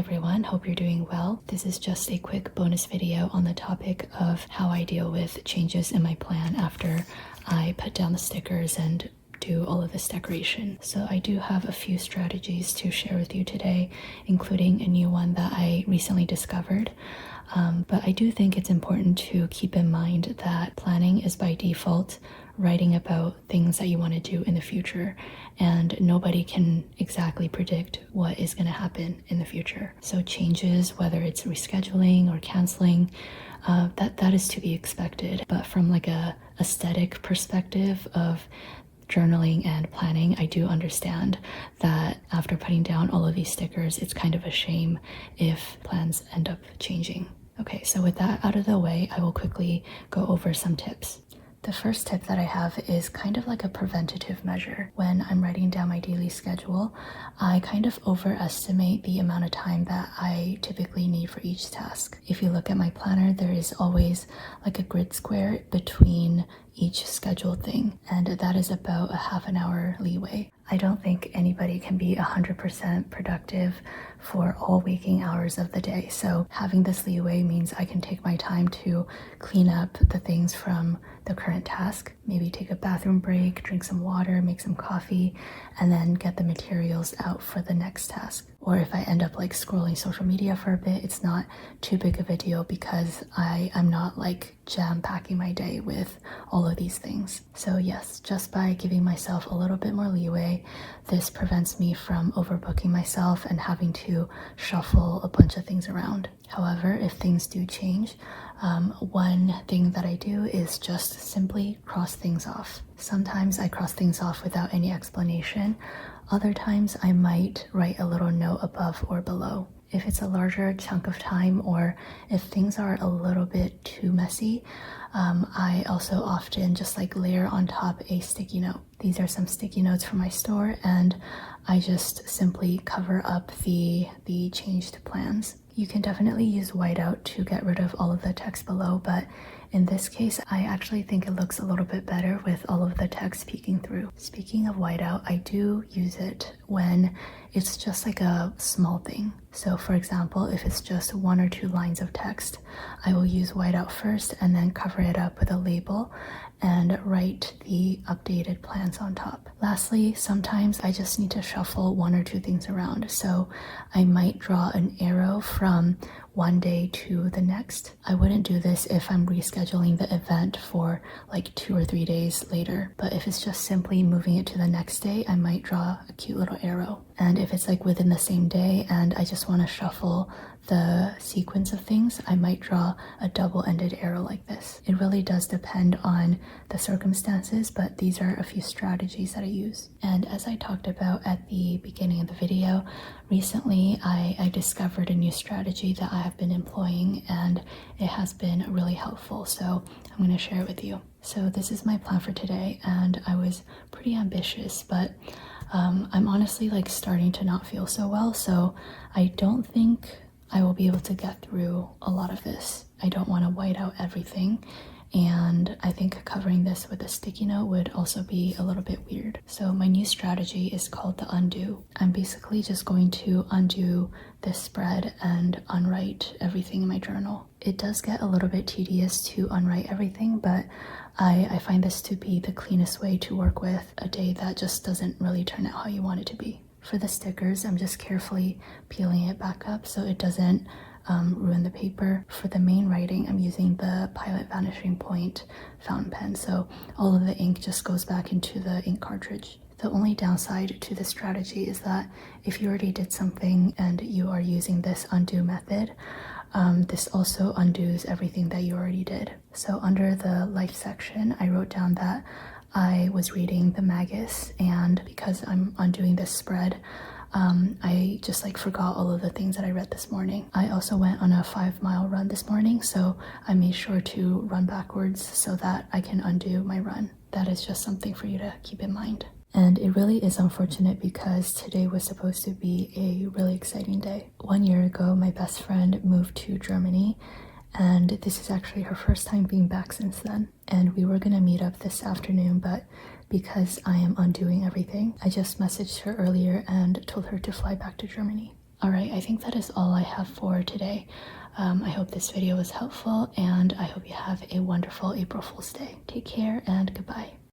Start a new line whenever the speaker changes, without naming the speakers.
everyone, hope you're doing well. This is just a quick bonus video on the topic of how I deal with changes in my plan after I put down the stickers and do all of this decoration. So I do have a few strategies to share with you today, including a new one that I recently discovered. But I do think it's important to keep in mind that planning is by default writing about things that you want to do in the future, and nobody can exactly predict what is going to happen in the future. So changes, whether it's rescheduling or canceling, that is to be expected. But from like a aesthetic perspective of journaling and planning, I do understand that after putting down all of these stickers, it's kind of a shame if plans end up changing. Okay, so with that out of the way, I will quickly go over some tips. The first tip that I have is kind of like a preventative measure. When I'm writing down my daily schedule, I kind of overestimate the amount of time that I typically need for each task. If you look at my planner, there is always like a grid square between each scheduled thing, and that is about a half an hour leeway. I don't think anybody can be 100% productive for all waking hours of the day. So having this leeway means I can take my time to clean up the things from the current task, maybe take a bathroom break, drink some water, make some coffee, and then get the materials out for the next task. Or if I end up like scrolling social media for a bit, it's not too big of a deal because I'm not like jam-packing my day with all of these things. So yes, just by giving myself a little bit more leeway, this prevents me from overbooking myself and having to shuffle a bunch of things around. However, if things do change, one thing that I do is just simply cross things off. Sometimes I cross things off without any explanation. Other times I might write a little note above or below. If it's a larger chunk of time or if things are a little bit too messy, I also often just like layer on top a sticky note. These are some sticky notes from my store, and I just simply cover up the changed plans. You can definitely use whiteout to get rid of all of the text below, but in this case, I actually think it looks a little bit better with all of the text peeking through. Speaking of whiteout, I do use it when it's just like a small thing. So for example, if it's just 1 or 2 lines of text, I will use whiteout first and then cover it up with a label and write the updated plans on top. Lastly, sometimes I just need to shuffle 1 or 2 things around. So I might draw an arrow from one day to the next. I wouldn't do this if I'm rescheduling the event for like 2 or 3 days later. But if it's just simply moving it to the next day, I might draw a cute little arrow. And if it's like within the same day and I just want to shuffle the sequence of things, I might draw a double-ended arrow like this. It really does depend on the circumstances, but these are a few strategies that I use. And as I talked about at the beginning of the video, recently I discovered a new strategy that I have been employing, and it has been really helpful. So I'm going to share it with you. So this is my plan for today, and I was pretty ambitious, but I'm honestly like starting to not feel so well, so I don't think I will be able to get through a lot of this. I don't want to white out everything, and I think covering this with a sticky note would also be a little bit weird. So my new strategy is called the undo. I'm basically just going to undo this spread and unwrite everything in my journal. It does get a little bit tedious to unwrite everything, but I find this to be the cleanest way to work with a day that just doesn't really turn out how you want it to be. For the stickers, I'm just carefully peeling it back up so it doesn't ruin the paper. For the main writing, I'm using the Pilot Vanishing Point fountain pen, so all of the ink just goes back into the ink cartridge. The only downside to this strategy is that if you already did something and you are using this undo method, this also undoes everything that you already did. So under the life section, I wrote down that I was reading the Magus, and because I'm undoing this spread, I just like forgot all of the things that I read this morning. I also went on a 5-mile run this morning, so I made sure to run backwards so that I can undo my run. That is just something for you to keep in mind. And it really is unfortunate because today was supposed to be a really exciting day. 1 year ago, my best friend moved to Germany, and this is actually her first time being back since then. And we were gonna meet up this afternoon, but because I am undoing everything, I just messaged her earlier and told her to fly back to Germany. Alright, I think that is all I have for today. I hope this video was helpful, and I hope you have a wonderful April Fool's Day. Take care and goodbye.